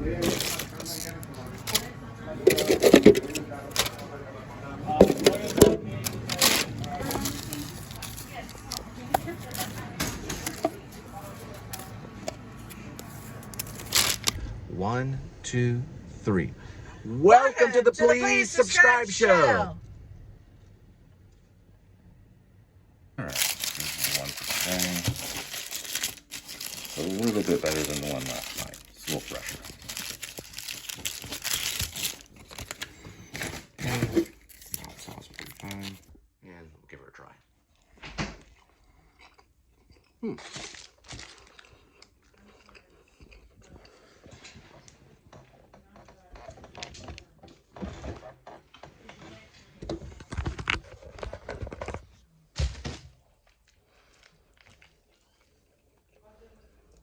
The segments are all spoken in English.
One, two, three. Welcome to the Please Subscribe Show. All right, this is one for today. A little bit better than the one last night. It's a little fresher. And hot sauce will be fine. And we'll give her a try.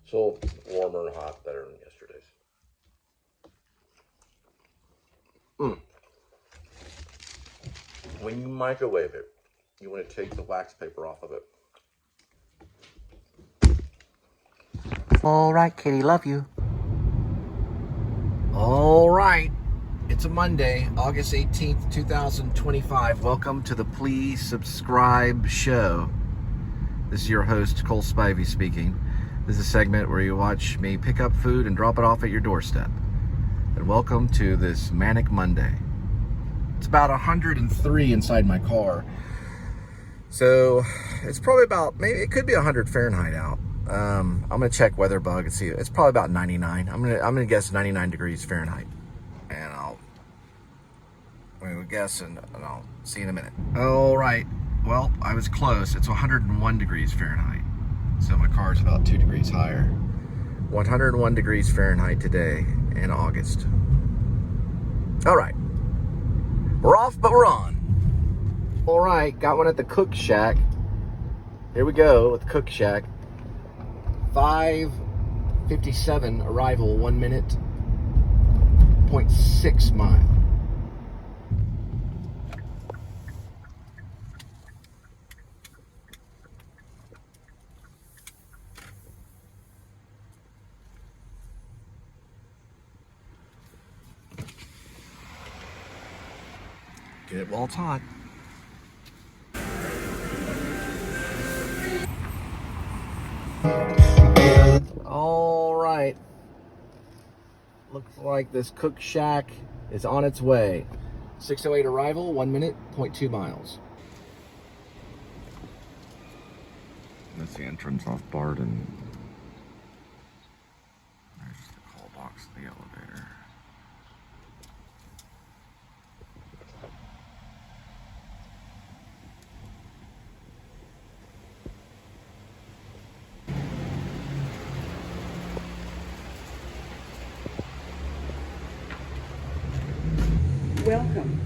So warmer and hot, better than yesterday's. When you microwave it, you want to take the wax paper off of it. All right, kitty, love you. All right, it's a Monday, August 18th, 2025. Welcome to the Please Subscribe Show. This is your host, Cole Spivey speaking. This is a segment where you watch me pick up food and drop it off at your doorstep. And welcome to this manic Monday. It's about 103 inside my car. So it's probably about, maybe it could be 100 Fahrenheit out. I'm gonna check WeatherBug and see. It's probably about 99. I'm gonna guess 99 degrees Fahrenheit. And we'll guess and I'll see you in a minute. All right. Well, I was close. It's 101 degrees Fahrenheit. So my car's about 2 degrees higher. 101 degrees Fahrenheit today in August. All right. We're off, but we're on. All right, got one at the Cook Shack. Here we go with the Cook Shack. 5:57 arrival, 1 minute, 0.6 mile. Get it while it's hot. All right. Looks like this Cook Shack is on its way. 6:08 arrival, 1 minute, 0.2 miles. That's the entrance off Barden. There's the call box of the elevator. Welcome.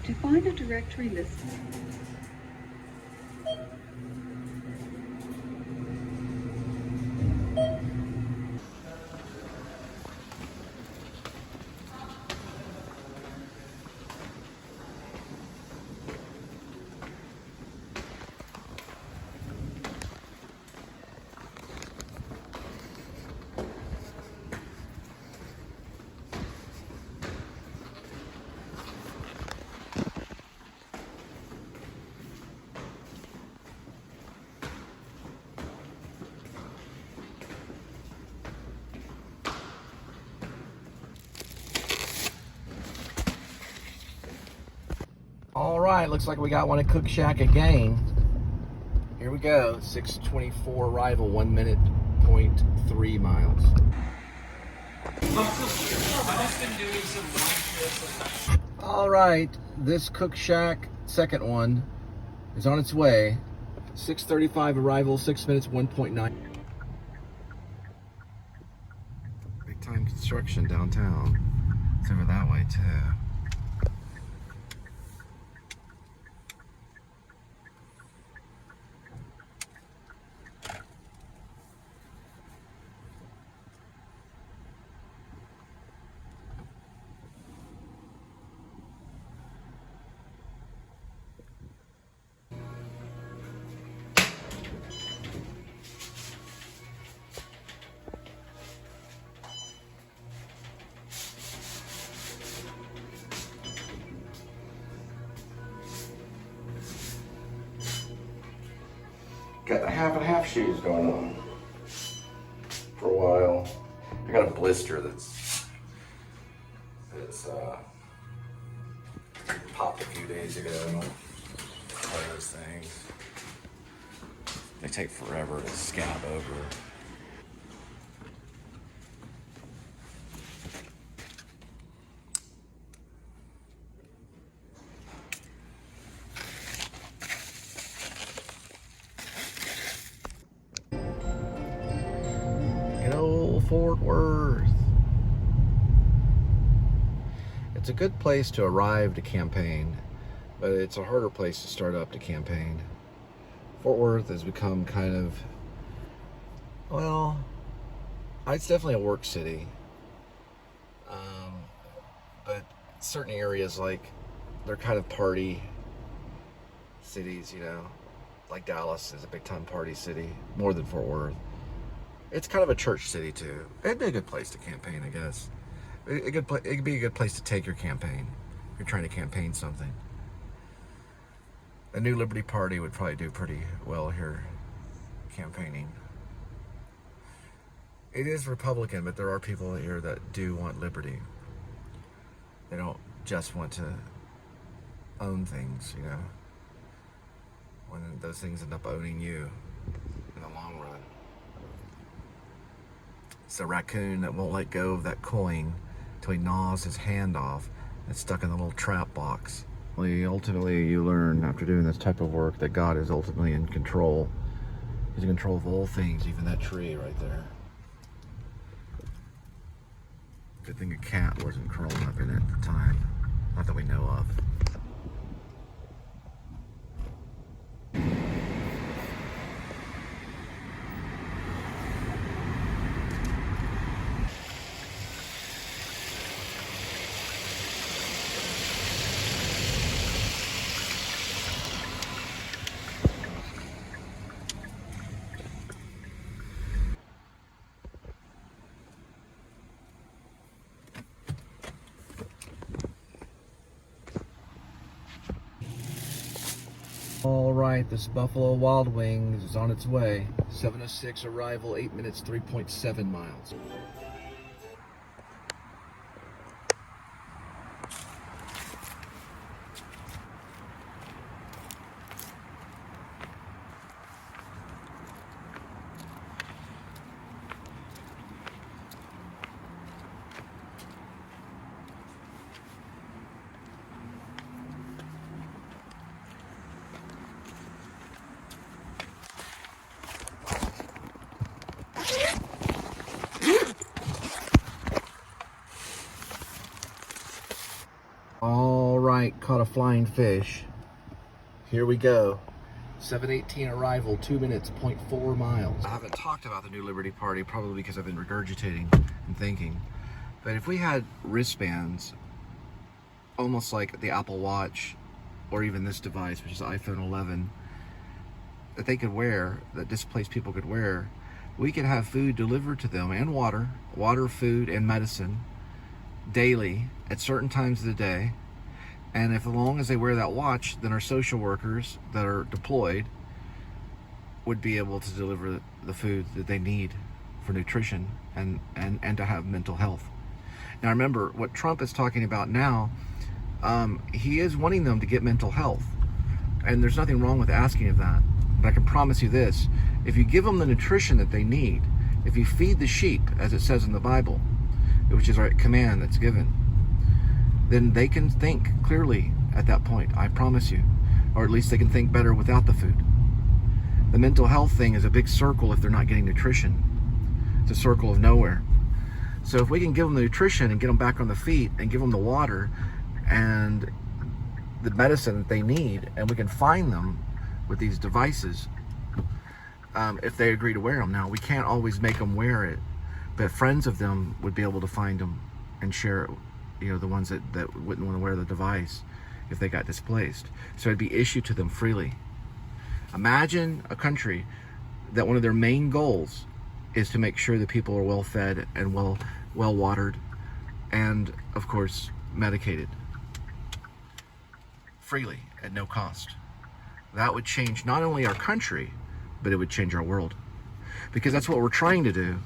To find a directory list. All right, looks like we got one at Cook Shack again. Here we go, 6:24 arrival, 1 minute, 0.3 miles. All right, this Cook Shack, second one, is on its way. 6:35 arrival, 6 minutes, 1.9. Big time construction downtown. It's over that way too. got the half and half shoes going on for a while. I got a blister that's popped a few days ago. One of those things. They take forever to scab over. Good old Fort Worth. It's a good place to arrive to campaign, but it's a harder place to start up to campaign. Fort Worth has become kind of, well, it's definitely a work city. But certain areas, like, they're kind of party cities, you know. Like Dallas is a big time party city, more than Fort Worth. It's kind of a church city too. It'd be a good place to campaign, I guess. It could be a good place to take your campaign if you're trying to campaign something. The New Liberty Party would probably do pretty well here campaigning. It is Republican, but there are people here that do want liberty. They don't just want to own things, you know, when those things end up owning you in the long run. It's a raccoon that won't let go of that coin until he gnaws his hand off. It's stuck in the little trap box. Ultimately, you learn after doing this type of work that God is ultimately in control. He's in control of all things, even that tree right there. Good thing a cat wasn't curling up in it at the time. Not that we know of. All right, this Buffalo Wild Wings is on its way. 7:06 arrival, 8 minutes, 3.7 miles. All right, caught a flying fish. Here we go. 7:18 arrival, 2 minutes, 0.4 miles. I haven't talked about the New Liberty Party, probably because I've been regurgitating and thinking. But if we had wristbands, almost like the Apple Watch, or even this device, which is iPhone 11, that they could wear, that displaced people could wear, we could have food delivered to them, and water, food, and medicine daily at certain times of the day. And if, as long as they wear that watch, then our social workers that are deployed would be able to deliver the food that they need for nutrition and to have mental health. Now remember, what Trump is talking about now, he is wanting them to get mental health. And there's nothing wrong with asking of that. But I can promise you this, if you give them the nutrition that they need, if you feed the sheep, as it says in the Bible, which is our command that's given, then they can think clearly at that point, I promise you. Or at least they can think better without the food. The mental health thing is a big circle if they're not getting nutrition. It's a circle of nowhere. So if we can give them the nutrition and get them back on the feet and give them the water and the medicine that they need, and we can find them with these devices, if they agree to wear them. Now, we can't always make them wear it, but friends of them would be able to find them and share it, you know, the ones that wouldn't want to wear the device if they got displaced. So it'd be issued to them freely. Imagine a country that one of their main goals is to make sure that people are well fed and well watered and, of course, medicated freely at no cost. That would change not only our country, but it would change our world, because that's what we're trying to do.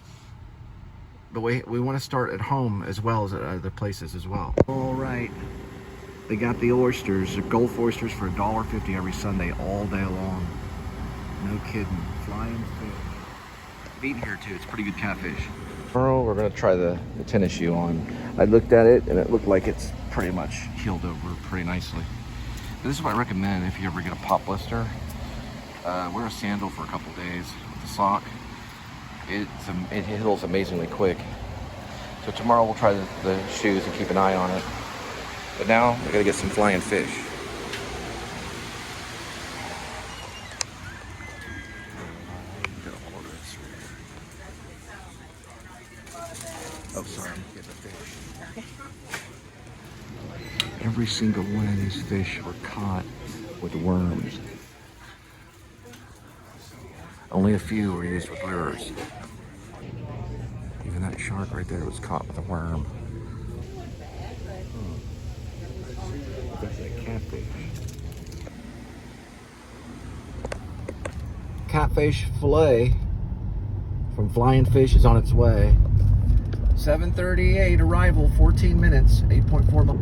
But we want to start at home as well as at other places as well. All right, they got the oysters, the Gulf oysters, for $1.50 every Sunday, all day long. No kidding, flying fish. I've eaten here too. It's pretty good catfish. Tomorrow we're gonna try the tennis shoe on. I looked at it and it looked like it's pretty much healed over pretty nicely. But this is what I recommend if you ever get a pop blister. Wear a sandal for a couple days with a sock. It heals amazingly quick. So tomorrow we'll try the shoes and keep an eye on it. But now we gotta get some flying fish. Oh, sorry, I'm getting a fish. Every single one of these fish were caught with worms. Only a few were used with lures. Even that shark right there was caught with a worm. That's a catfish. Catfish fillet from Flying Fish is on its way. 7:38 arrival, 14 minutes, 8.4 miles.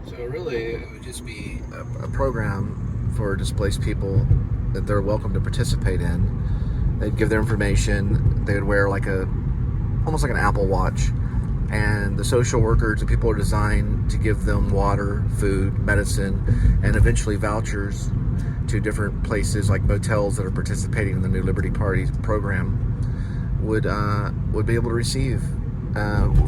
So really, it would just be a program for displaced people that they're welcome to participate in. They'd give their information. They would wear almost like an Apple Watch. And the social workers and people are designed to give them water, food, medicine, and eventually vouchers to different places like motels that are participating in the New Liberty Party program would be able to receive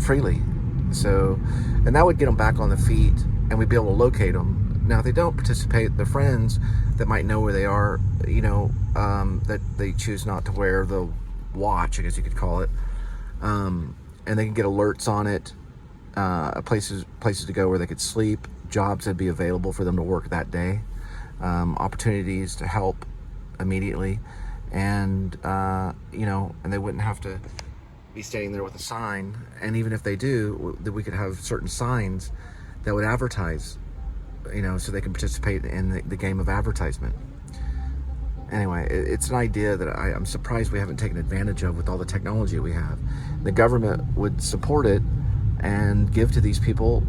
freely. So, and that would get them back on the feet, and we'd be able to locate them. Now, if they don't participate, their friends that might know where they are, that they choose not to wear the watch, I guess you could call it, and they can get alerts on it, places to go where they could sleep, jobs that'd be available for them to work that day, opportunities to help immediately, and and they wouldn't have to be standing there with a sign. And even if they do, that we could have certain signs that would advertise, so they can participate in the game of advertisement. Anyway, it's an idea that I'm surprised we haven't taken advantage of with all the technology we have. The government would support it and give to these people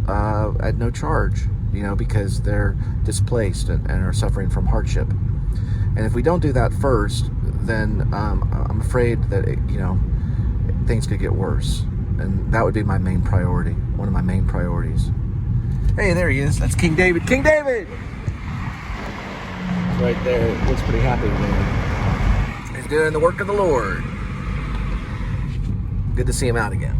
at no charge, because they're displaced and are suffering from hardship. And if we don't do that first, then I'm afraid that things could get worse. And that would be my main priority, one of my main priorities. Hey, there he is. That's King David. King David! Right there. Looks pretty happy today. He's doing the work of the Lord. Good to see him out again.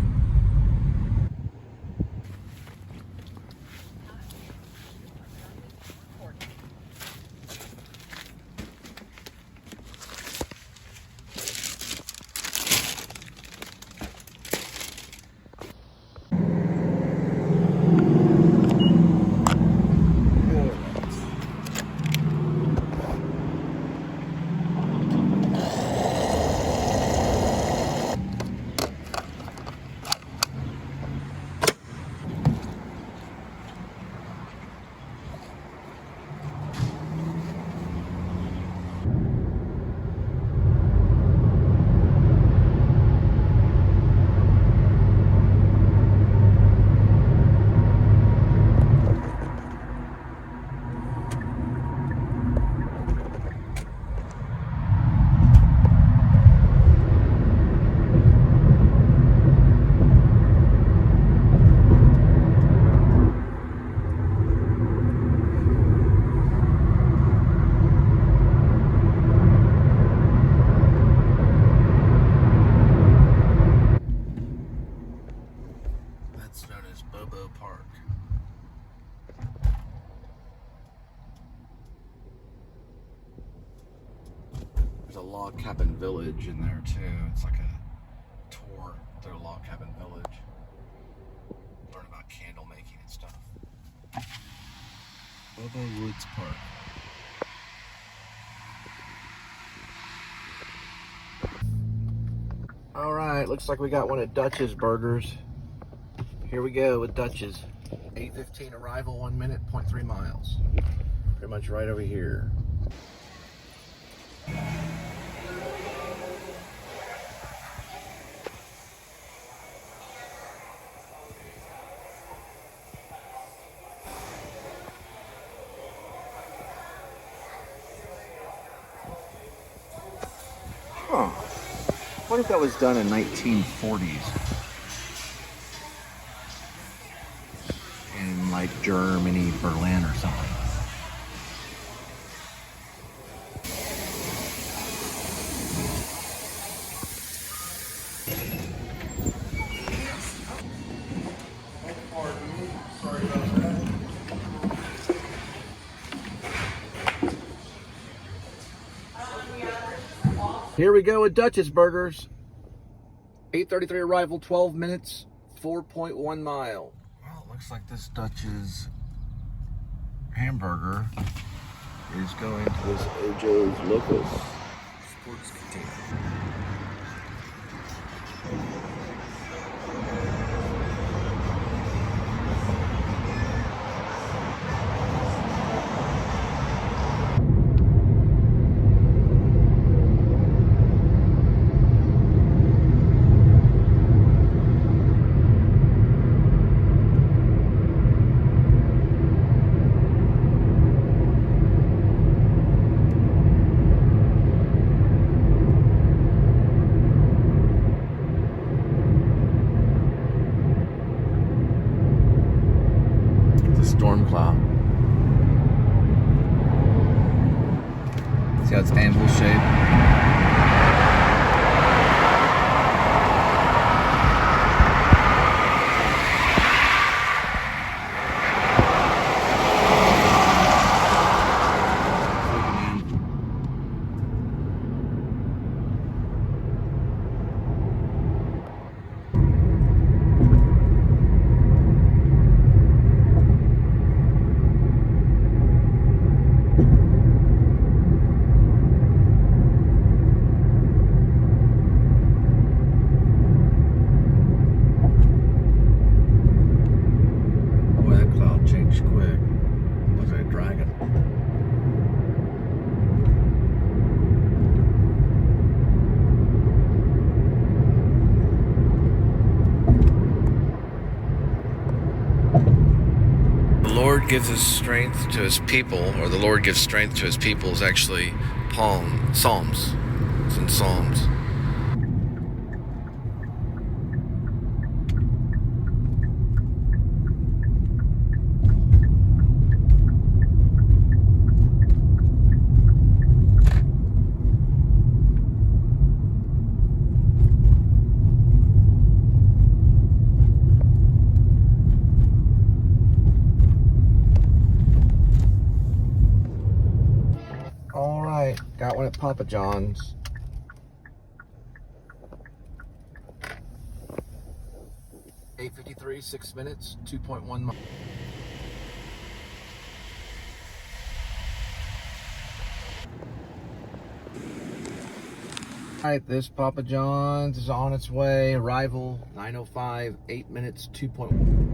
There's a log cabin village in there too. It's like a tour through a log cabin village. Learn about candle making and stuff. Bobo Woods Park. All right, looks like we got one at Dutch's Burgers. Here we go with Dutch's. 8:15 arrival, 1 minute, 0.3 miles. Pretty much right over here. Huh. What if that was done in 1940s? In like Germany, Berlin or something. Here we go with Dutch's Burgers. 8:33 arrival, 12 minutes, 4.1 mile. Well, it looks like this Dutch's hamburger is going to this Ojo's Locos sports container. Storm cloud. See how it's anvil shaped? The Lord gives his strength to his people, or the Lord gives strength to his people is actually Psalms. It's in Psalms. Got one at Papa John's. $8:53, 6 minutes, 2.1 miles. Alright, this Papa John's is on its way. Arrival 9:05, 8 minutes, 2.1.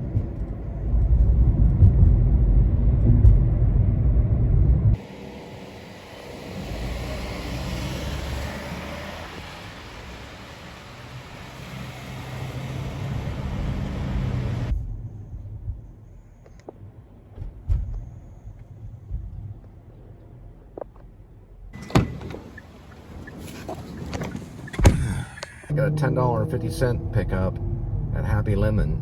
Got a $10.50 pickup at Happy Lemon.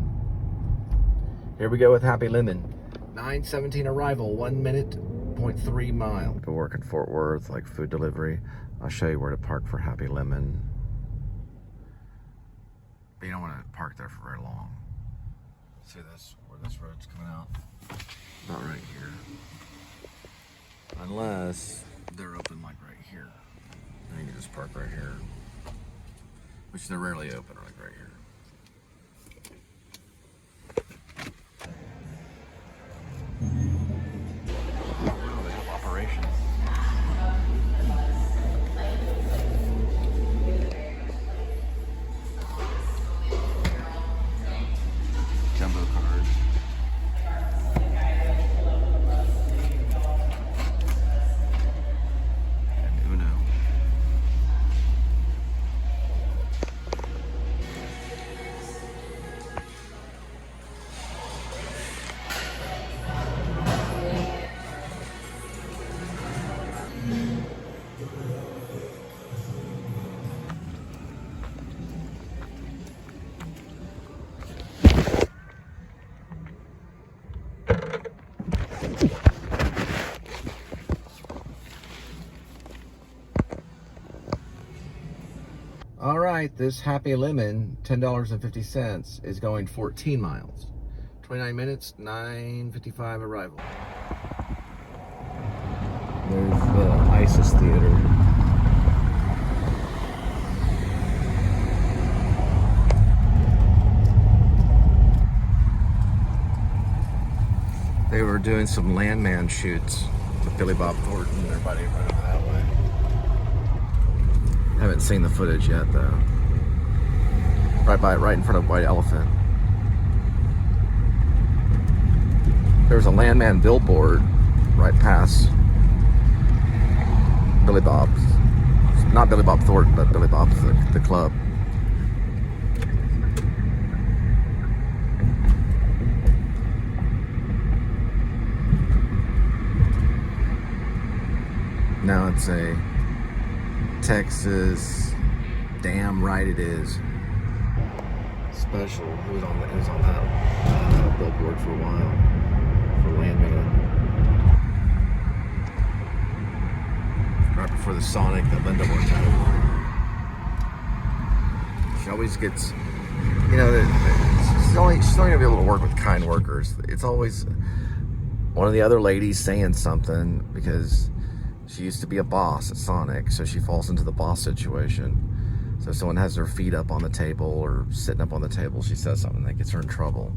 Here we go with Happy Lemon. 9:17 arrival, 1 minute, 0.3 mile. Go work in Fort Worth, like food delivery. I'll show you where to park for Happy Lemon. But you don't want to park there for very long. See this, where this road's coming out? About right here. Unless they're open like right here. Then you can just park right here. Which they're rarely open, like right here. Oh, they have operations. Jumbo cards. And Uno. All right, this Happy Lemon, $10.50, is going 14 miles. 29 minutes, 9:55 arrival. There's the ISIS Theater. They were doing some landman shoots with Billy Bob Thornton. Everybody right over that way. Haven't seen the footage yet, though. Right in front of White Elephant. There's a landman billboard right past Billy Bob's. Not Billy Bob Thornton, but Billy Bob's, the club. Now it's a Texas, damn right it is, special. It was on that billboard for a while, for landman. Right before the Sonic that Linda worked at. She always gets, you know, she's only gonna be able to work with kind workers. It's always one of the other ladies saying something because she used to be a boss at Sonic, so she falls into the boss situation. So if someone has their feet up on the table or sitting up on the table, she says something that gets her in trouble.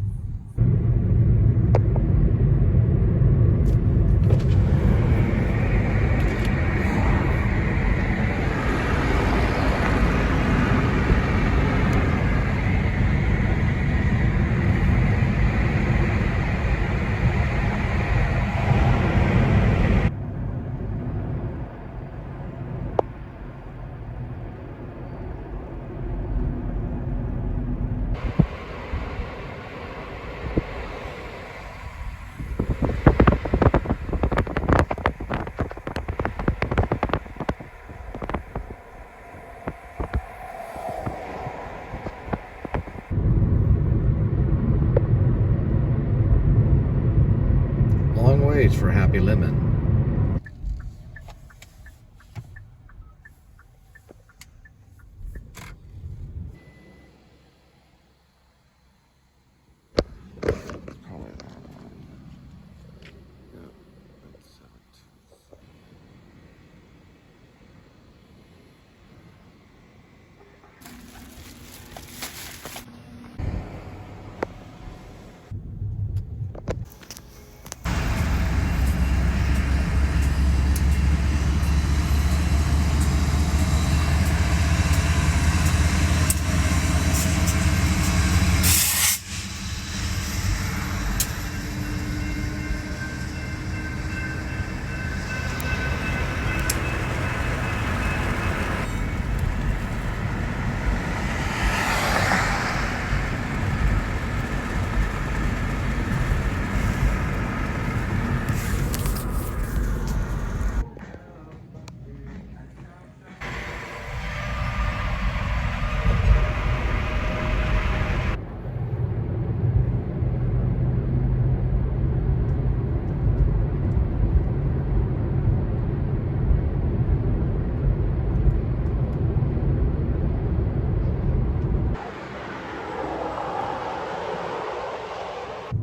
Long ways for Happy Lemon. Probably that one. Yep, that's 17.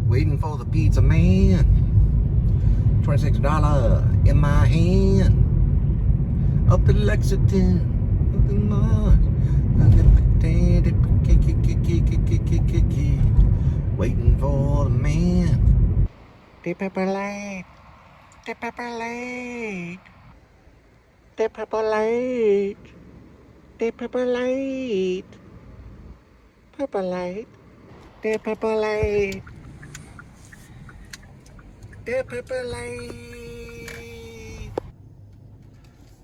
Waiting for the pizza man. $26 in my hand. Up to Lexington. Up to Mars. Waiting for the man. The pepper light. The pepper light. The pepper light. The pepper light. Pepper light. The pepper light. The pepper light.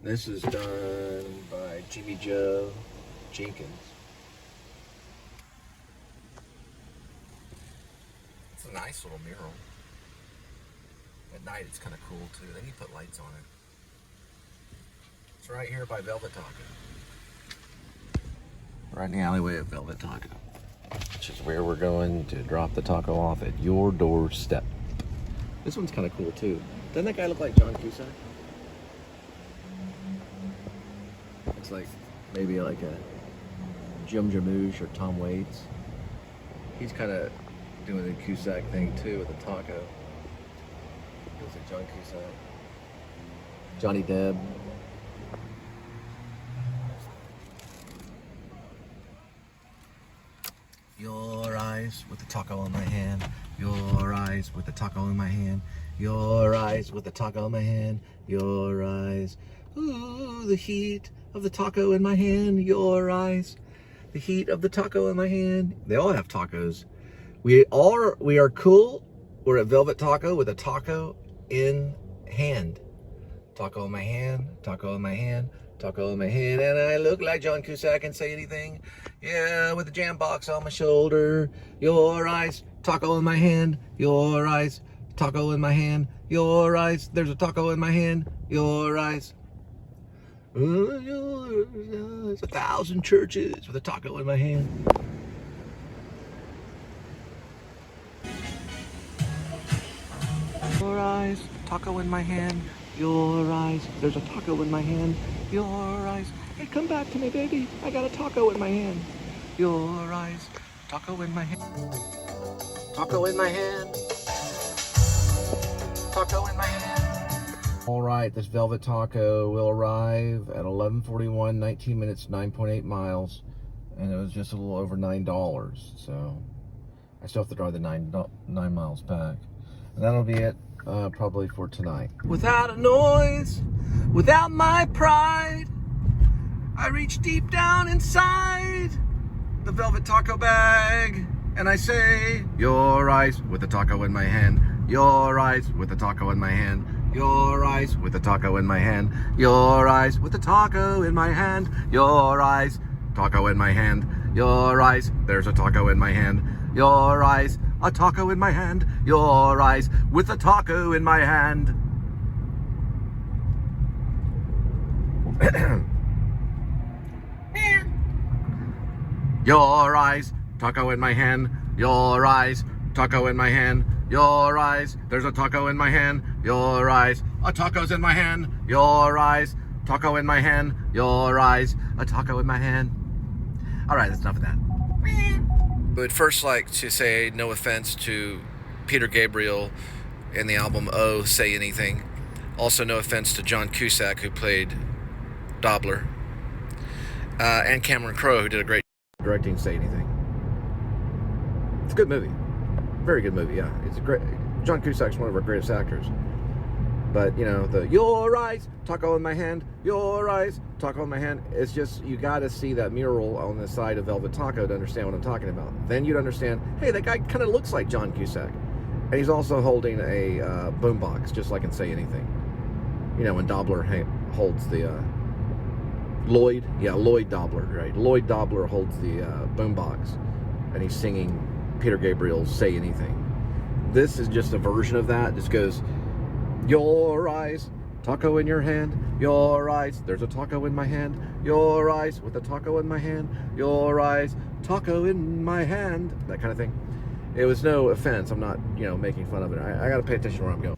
This is done by Jimmy Joe Jenkins. It's a nice little mural. At night it's kind of cool too. Then you put lights on it. It's right here by Velvet Taco. Right in the alleyway of Velvet Taco. Which is where we're going to drop the taco off at your doorstep. This one's kind of cool too. Doesn't that guy look like John Cusack? Looks like maybe like a Jim Jarmusch or Tom Waits. He's kind of doing the Cusack thing too with the taco. He looks like John Cusack. Johnny Depp. Your eyes with the taco in my hand. Your eyes with the taco in my hand. Your eyes with the taco in my hand. Your eyes. Ooh, the heat of the taco in my hand. Your eyes. The heat of the taco in my hand. They all have tacos. We are cool. We're at Velvet Taco with a taco in hand. Taco in my hand. Taco in my hand. Taco in my hand, and I look like John Cusack and Say Anything. Yeah, with a jam box on my shoulder. Your eyes, taco in my hand. Your eyes, taco in my hand. Your eyes, there's a taco in my hand. Your eyes. There's 1,000 churches with a taco in my hand. Your eyes, taco in my hand. Your eyes, there's a taco in my hand. Your eyes, hey, come back to me, baby. I got a taco in my hand. Your eyes, taco in my hand. Taco in my hand. Taco in my hand. All right, this Velvet Taco will arrive at 11:41, 19 minutes, 9.8 miles, and it was just a little over $9. So I still have to drive the 9 miles back, and that'll be it. Probably for tonight. Without a noise, without my pride, I reach deep down inside the velvet taco bag, and I say, your eyes with the taco in my hand. Your eyes with the taco in my hand. Your eyes with the taco in my hand. Your eyes with the taco in my hand. Your eyes, taco in my hand. Your eyes, there's a taco in my hand. Your eyes, a taco in my hand. Your eyes with a taco in my hand. Your eyes, taco in my hand. Your eyes, taco in my hand. Your eyes, there's a taco in my hand. Your eyes, a taco's in my hand. Your eyes, taco in my hand. Your eyes, a taco in my hand. All right, that's enough of that. I would first like to say no offense to Peter Gabriel in the album Oh, Say Anything. Also no offense to John Cusack, who played Dobler. And Cameron Crowe, who did a great directing Say Anything. It's a good movie. Very good movie, yeah. It's a great. John Cusack's one of our greatest actors. But, you know, the your eyes, taco in my hand, your eyes, taco in my hand. It's just, you got to see that mural on the side of Velvet Taco to understand what I'm talking about. Then you'd understand, hey, that guy kind of looks like John Cusack. And he's also holding a boombox, just like in Say Anything. You know, when Dobler holds the, Lloyd Dobler, right? Lloyd Dobler holds the boombox, and he's singing Peter Gabriel's Say Anything. This is just a version of that. It just goes, your eyes, taco in your hand. Your eyes, there's a taco in my hand. Your eyes with a taco in my hand. Your eyes, taco in my hand. That kind of thing. It was no offense. I'm not, you know, making fun of it. I got to pay attention where I'm going.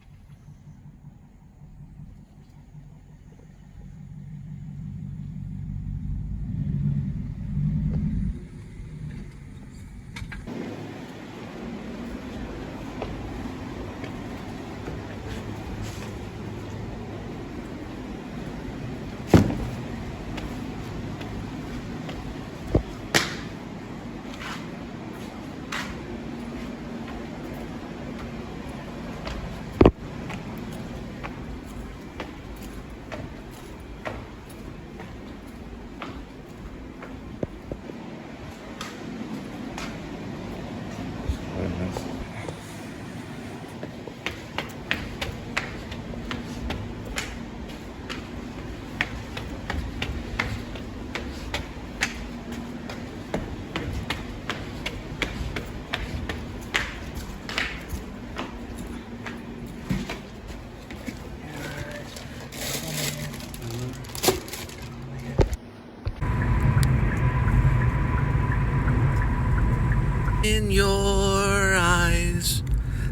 In your eyes,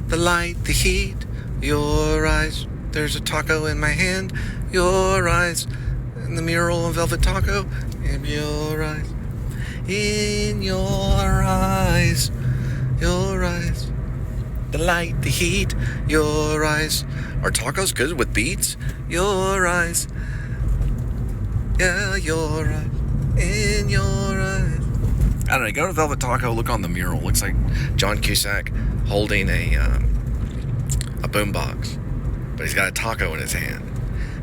the light, the heat, your eyes, there's a taco in my hand, your eyes, and the mural on Velvet Taco, in your eyes. In your eyes, the light, the heat, your eyes. Are tacos good with beets? Your eyes, yeah, your eyes, in your eyes. I don't know, go to Velvet Taco, look on the mural. Looks like John Cusack holding a boombox, but he's got a taco in his hand.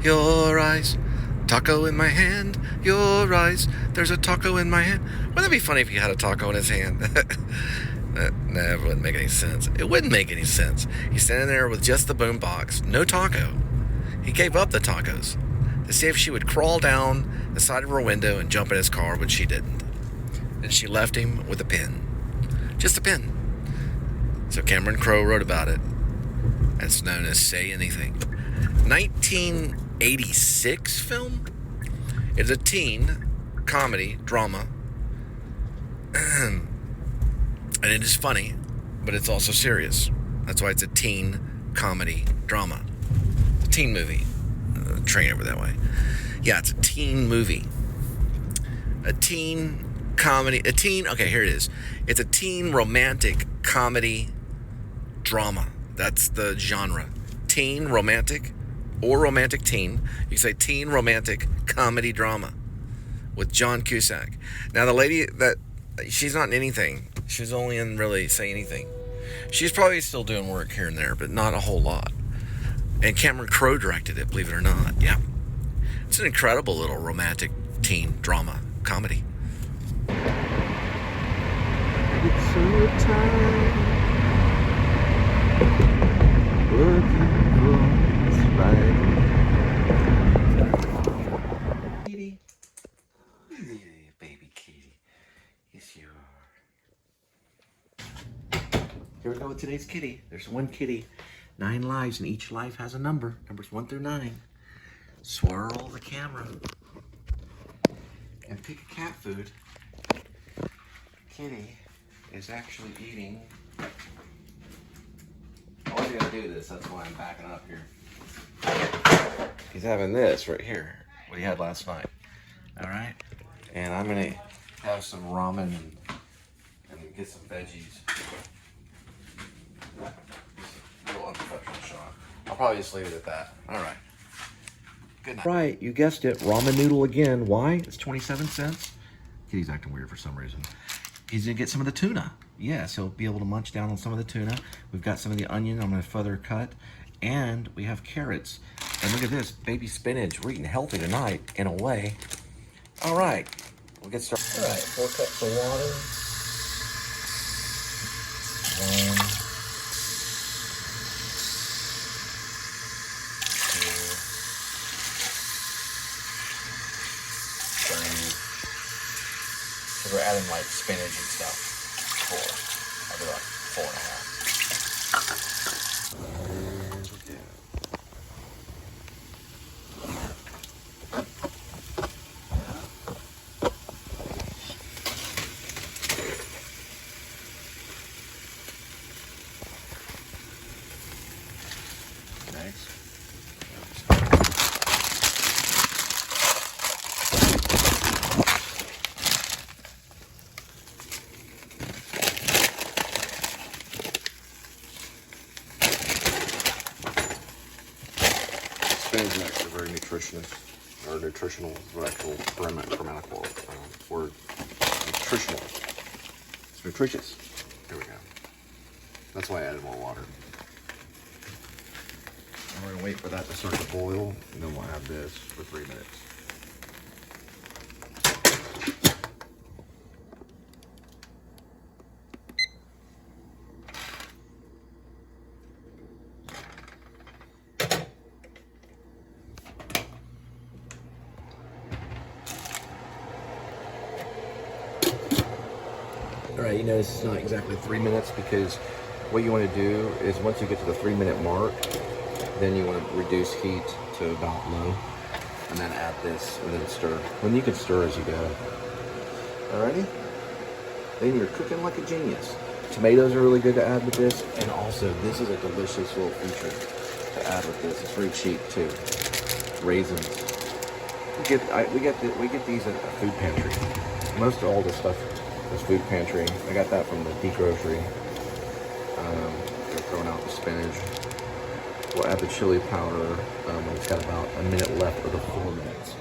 Your eyes, taco in my hand, your eyes, there's a taco in my hand. Wouldn't that be funny if he had a taco in his hand? That wouldn't make any sense. It wouldn't make any sense. He's standing there with just the boombox, no taco. He gave up the tacos to see if she would crawl down the side of her window and jump in his car, but she didn't. And she left him with a pin. Just a pin. So Cameron Crowe wrote about it. It's known as Say Anything. 1986 film. It's a teen comedy drama. And it is funny, but it's also serious. That's why it's a teen comedy drama. It's a teen movie. Train over that way. Yeah, it's a teen movie. A teen comedy. Okay, here it is. It's a teen romantic comedy drama. That's the genre. Teen romantic or romantic teen. You say teen romantic comedy drama with John Cusack. Now, the lady that she's not in anything. She's only in really Say Anything. She's probably still doing work here and there, but not a whole lot. And Cameron Crowe directed it, believe it or not. Yeah. It's an incredible little romantic teen drama comedy. It's so tired. Looking for Kitty. Baby kitty. Yes, you are. Here we go with today's kitty. There's one kitty, 9 lives, and each life has a number. Numbers 1 through 9. Swirl the camera. And pick a cat food. Kitty is actually eating. I wasn't gonna do this, that's why I'm backing up here. He's having this right here, what he had last night. Alright? And I'm gonna have some ramen and get some veggies. A little unprofessional shot. I'll probably just leave it at that. Alright. Good night. Right, you guessed it, ramen noodle again. Why? It's 27 cents. Kitty's acting weird for some reason. He's gonna get some of the tuna. Yes, he'll be able to munch down on some of the tuna. We've got some of the onion I'm gonna further cut. And we have carrots. And look at this, baby spinach. We're eating healthy tonight, in a way. All right, we'll get started. All right, 4 cups of water. 1, 2, 3. So we're adding like spinach and stuff. 4. I'll do like 4.5. Spinach and are very nutritional, grammatical word. Nutritional. It's nutritious. Here we go. That's why I added more water. And we're gonna wait for that to start to boil, and then we'll have this for 3 minutes. All right, you notice it's not exactly 3 minutes because what you want to do is once you get to the 3-minute mark, then you want to reduce heat to about low, and then add this and then stir. Then you can stir as you go. Alrighty? Then you're cooking like a genius. Tomatoes are really good to add with this, and also this is a delicious little feature to add with this. It's very cheap too. Raisins. We get these at a food pantry. most of all this stuff is food pantry. I got that from the deep grocery. They're throwing out the spinach. We'll add the chili powder when it's got about a minute left of the 4 minutes.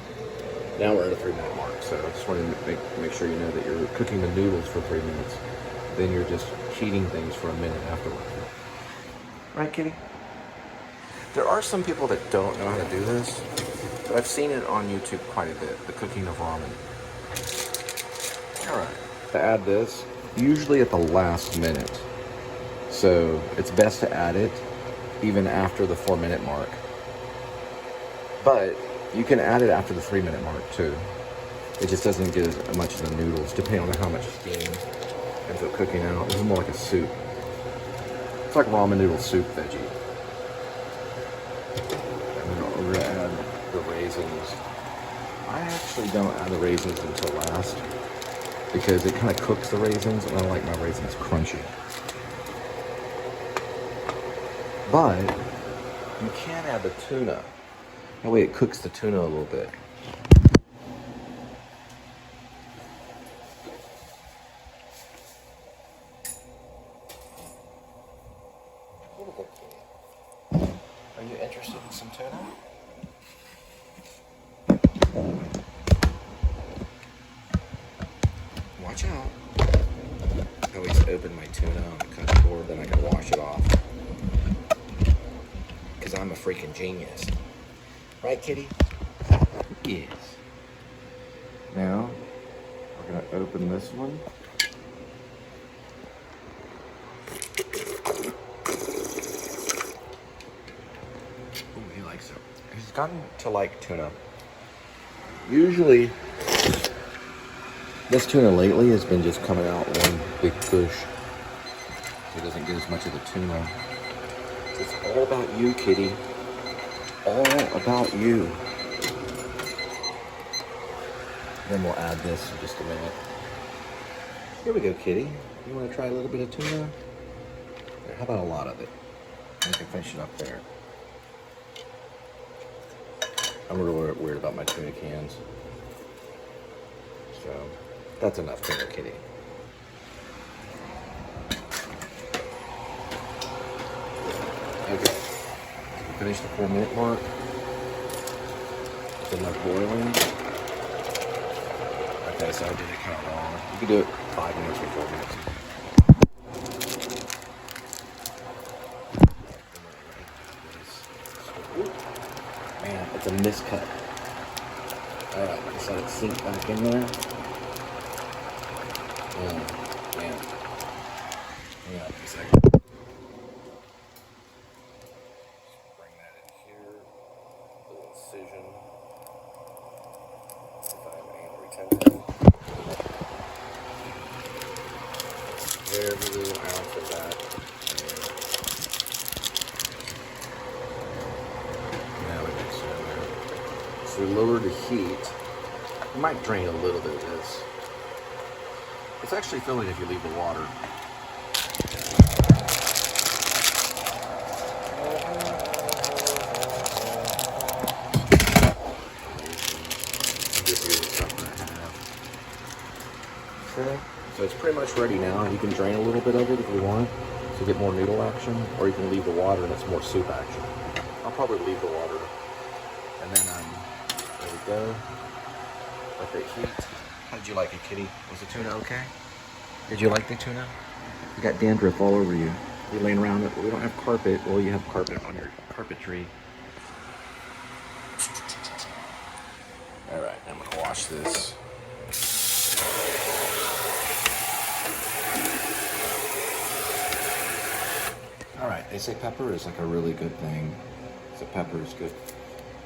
Now we're at a 3-minute mark, so I just wanted to make sure you know that you're cooking the noodles for 3 minutes. Then you're just heating things for a minute afterward. Right, Kitty? There are some people that don't know how to do this, but I've seen it on YouTube quite a bit, the cooking of ramen. All right. To add this, usually at the last minute. So it's best to add it even after the 4-minute mark. But you can add it after the 3-minute mark too. It just doesn't get as much of the noodles, depending on how much steam ends up cooking out. This is more like a soup. It's like ramen noodle soup veggie. And then we're gonna add the raisins. I actually don't add the raisins until last because it kind of cooks the raisins, and I like my raisins crunchy. But you can add the tuna. That way it cooks the tuna a little bit. Are you interested in some tuna? Watch out. I always open my tuna on the cutting board, then I can wash it off. Because I'm a freaking genius. Right, Kitty? Yes. Now, we're going to open this one. Ooh, he likes it. He's gotten to like tuna. Usually, this tuna lately has been just coming out one big push. So he doesn't get as much of the tuna. It's all about you, Kitty. All about you. Then we'll add this in just a minute. Here we go, Kitty. You want to try a little bit of tuna? There, how about a lot of it? I can finish it up there. I'm really weird about my tuna cans. So, that's enough tuna, Kitty. Okay. Finish the 4-minute mark. It's enough boiling. Okay, so I did it kind of long. You can do it 5 minutes or 4 minutes. Man, it's a miscut. Alright, just let it sink back in there. Man. Hang on a second. Incision. If I'm anal retention. Every little ounce of that. Now we mix it in there. So we lower the heat. You might drain a little bit of this. It's actually filling if you leave the water. So it's pretty much ready now. You can drain a little bit of it if you want to get more noodle action, or you can leave the water and it's more soup action. I'll probably leave the water. And then, there we go. Let that heat. How did you like it, Kitty? Was the tuna okay? Did you like the tuna? You got dandruff all over you. You're laying around it. We don't have carpet. Well, you have carpet on your carpetry. All right, I'm gonna wash this. Alright, they say pepper is like a really good thing. So pepper is good.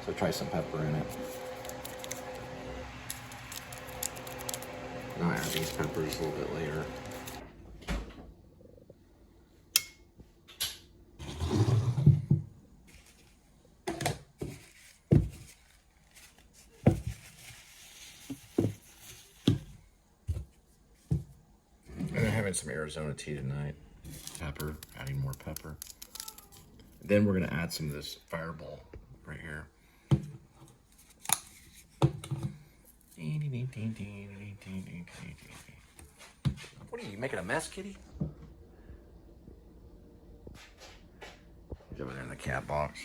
So try some pepper in it. And I'll add these peppers a little bit later. And I'm having some Arizona tea tonight. Pepper, adding more pepper. Then we're gonna add some of this fireball right here. What are you, making a mess, kitty? He's over there in the cat box.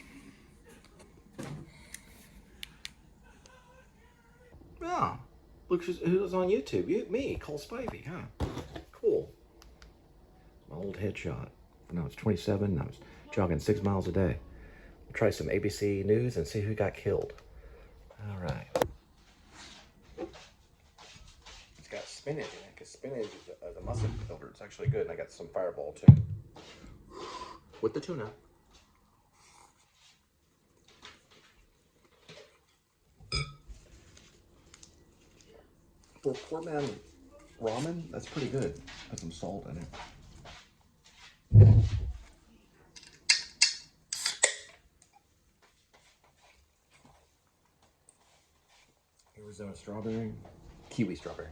Oh, look who's on YouTube. Me, Cole Spivey, huh? Cool. My old headshot. When I was 27, I was jogging 6 miles a day. We'll try some ABC News and see who got killed. All right. It's got spinach in it, because spinach is a muscle builder. It's actually good, and I got some Fireball, too. With the tuna. For poor man ramen, that's pretty good. Has some salt in it. Arizona strawberry, kiwi strawberry.